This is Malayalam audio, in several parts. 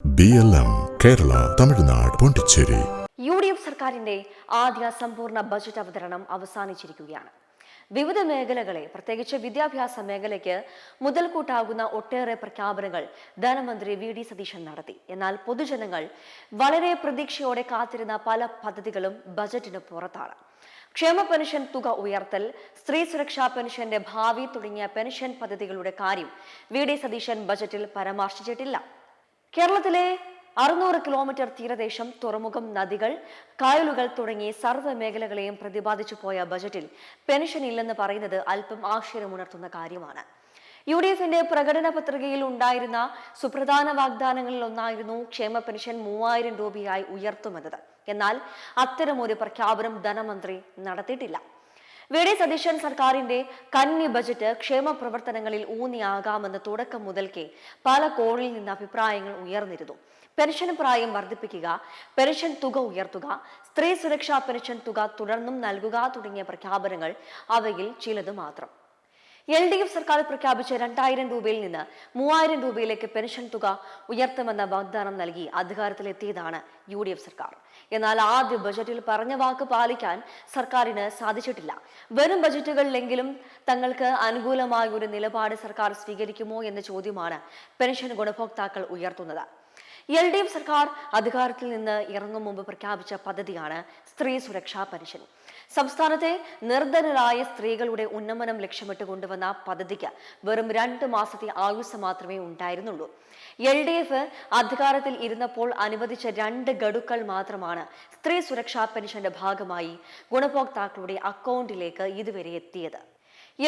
BLM കേരള തമിഴ്നാട് പോണ്ടിച്ചേരി UDF സർക്കാരിന്റെ ആദ്യ സമ്പൂർണ്ണ ബജറ്റ് അവതരണം അവസാനിച്ചിരിക്കുകയാണ്. വിവിധ മേഖലകളെ പ്രത്യേകിച്ച് വിദ്യാഭ്യാസ മേഖലയ്ക്ക് മുതൽക്കൂട്ടാകുന്ന ഒട്ടേറെ പ്രഖ്യാപനങ്ങൾ ധനമന്ത്രി VD സതീശൻ നടത്തി. എന്നാൽ പൊതുജനങ്ങൾ വളരെ പ്രതീക്ഷയോടെ കാത്തിരുന്ന പല പദ്ധതികളും ബജറ്റിന് പുറത്താണ്. ക്ഷേമ പെൻഷൻ തുക ഉയർത്തൽ, സ്ത്രീ സുരക്ഷാ പെൻഷന്റെ ഭാവി തുടങ്ങിയ പെൻഷൻ പദ്ധതികളുടെ കാര്യം VD സതീശൻ ബജറ്റിൽ പരാമർശിച്ചിട്ടില്ല. കേരളത്തിലെ 600 കിലോമീറ്റർ തീരദേശം, തുറമുഖം, നദികൾ, കായലുകൾ തുടങ്ങി സർവ്വ മേഖലകളെയും പ്രതിപാദിച്ചു പോയ ബജറ്റിൽ പെൻഷൻ ഇല്ലെന്ന് പറയുന്നത് അല്പം ആശ്ചര്യമുണർത്തുന്ന കാര്യമാണ്. UDFന്റെ പ്രകടന പത്രികയിൽ ഉണ്ടായിരുന്ന സുപ്രധാന വാഗ്ദാനങ്ങളിൽ ഒന്നായിരുന്നു ക്ഷേമ പെൻഷൻ 3000 രൂപയായി ഉയർത്തുമെന്നത്. എന്നാൽ അത്തരമൊരു പ്രഖ്യാപനം ധനമന്ത്രി നടത്തിയിട്ടില്ല. VD സതീശൻ സർക്കാരിന്റെ കന്നി ബജറ്റ് ക്ഷേമ പ്രവർത്തനങ്ങളിൽ ഊന്നിയാകാമെന്ന് തുടക്കം മുതൽക്കേ പല കോണിൽ നിന്ന് അഭിപ്രായങ്ങൾ ഉയർന്നിരുന്നു. പെൻഷൻ പ്രായം വർദ്ധിപ്പിക്കുക, പെൻഷൻ തുക ഉയർത്തുക, സ്ത്രീ സുരക്ഷാ പെൻഷൻ തുക തുടർന്നും നൽകുക തുടങ്ങിയ പ്രഖ്യാപനങ്ങൾ അവയിൽ ചിലത് മാത്രം. LDF സർക്കാർ പ്രഖ്യാപിച്ച 2000 രൂപയിൽ നിന്ന് 3000 രൂപയിലേക്ക് പെൻഷൻ തുക ഉയർത്തുമെന്ന വാഗ്ദാനം നൽകി അധികാരത്തിലെത്തിയതാണ് UDF സർക്കാർ. എന്നാൽ ആദ്യ ബജറ്റിൽ പറഞ്ഞ വാക്ക് പാലിക്കാൻ സർക്കാരിന് സാധിച്ചിട്ടില്ല. വരും ബജറ്റുകളിലെങ്കിലും തങ്ങൾക്ക് അനുകൂലമായ ഒരു നിലപാട് സർക്കാർ സ്വീകരിക്കുമോ എന്ന ചോദ്യമാണ് പെൻഷൻ ഗുണഭോക്താക്കൾ ഉയർത്തുന്നത്. LDF സർക്കാർ അധികാരത്തിൽ നിന്ന് ഇറങ്ങും മുമ്പ് പ്രഖ്യാപിച്ച പദ്ധതിയാണ് സ്ത്രീ സുരക്ഷാ പെൻഷൻ. സംസ്ഥാനത്തെ നിർധനരായ സ്ത്രീകളുടെ ഉന്നമനം ലക്ഷ്യമിട്ട് കൊണ്ടുവന്ന പദ്ധതിക്ക് വെറും 2 മാസത്തെ ആയുസ് മാത്രമേ ഉണ്ടായിരുന്നുള്ളൂ. LDF അധികാരത്തിൽ ഇരുന്നപ്പോൾ അനുവദിച്ച 2 ഗഡുക്കൾ മാത്രമാണ് സ്ത്രീ സുരക്ഷാ പെൻഷന്റെ ഭാഗമായി ഗുണഭോക്താക്കളുടെ അക്കൗണ്ടിലേക്ക് ഇതുവരെ എത്തിയത്.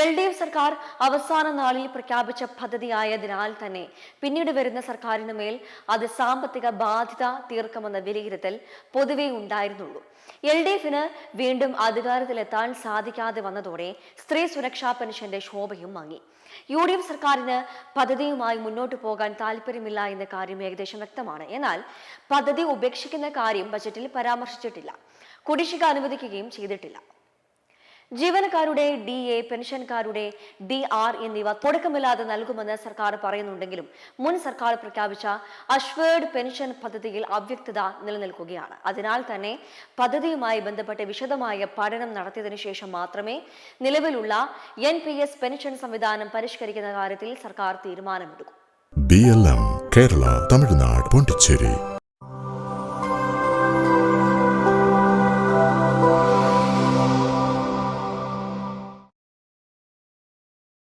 LDF സർക്കാർ അവസാന നാളിൽ പ്രഖ്യാപിച്ച പദ്ധതിയായതിനാൽ തന്നെ പിന്നീട് വരുന്ന സർക്കാരിന് മേൽ അത് സാമ്പത്തിക ബാധ്യത തീർക്കുമെന്ന വിലയിരുത്തൽ പൊതുവെ ഉണ്ടായിരുന്നുള്ളൂ. LDFന് വീണ്ടും അധികാരത്തിലെത്താൻ സാധിക്കാതെ വന്നതോടെ സ്ത്രീ സുരക്ഷാ പെൻഷന്റെ ശോഭയും മങ്ങി. UDF സർക്കാരിന് പദ്ധതിയുമായി മുന്നോട്ട് പോകാൻ താല്പര്യമില്ല എന്ന കാര്യം ഏകദേശം വ്യക്തമാണ്. എന്നാൽ പദ്ധതി ഉപേക്ഷിക്കുന്ന കാര്യം ബജറ്റിൽ പരാമർശിച്ചിട്ടില്ല. കുടിശ്ശിക അനുവദിക്കുകയും ചെയ്തിട്ടില്ല. ജീവനക്കാരുടെ DA, പെൻഷൻകാരുടെ DR എന്നിവ തുടക്കമില്ലാതെ നൽകുമെന്ന് സർക്കാർ പറയുന്നുണ്ടെങ്കിലും മുൻ സർക്കാർ പ്രഖ്യാപിച്ച അഷ്വേർഡ് പെൻഷൻ പദ്ധതിയിൽ അവ്യക്തത നിലനിൽക്കുകയാണ്. അതിനാൽ തന്നെ പദ്ധതിയുമായി ബന്ധപ്പെട്ട് വിശദമായ പഠനം നടത്തിയതിനു ശേഷം മാത്രമേ നിലവിലുള്ള NPS പെൻഷൻ സംവിധാനം പരിഷ്കരിക്കുന്ന കാര്യത്തിൽ സർക്കാർ തീരുമാനമെടുക്കൂ. BLM കേരള തമിഴ്നാട് പോണ്ടിച്ചേരി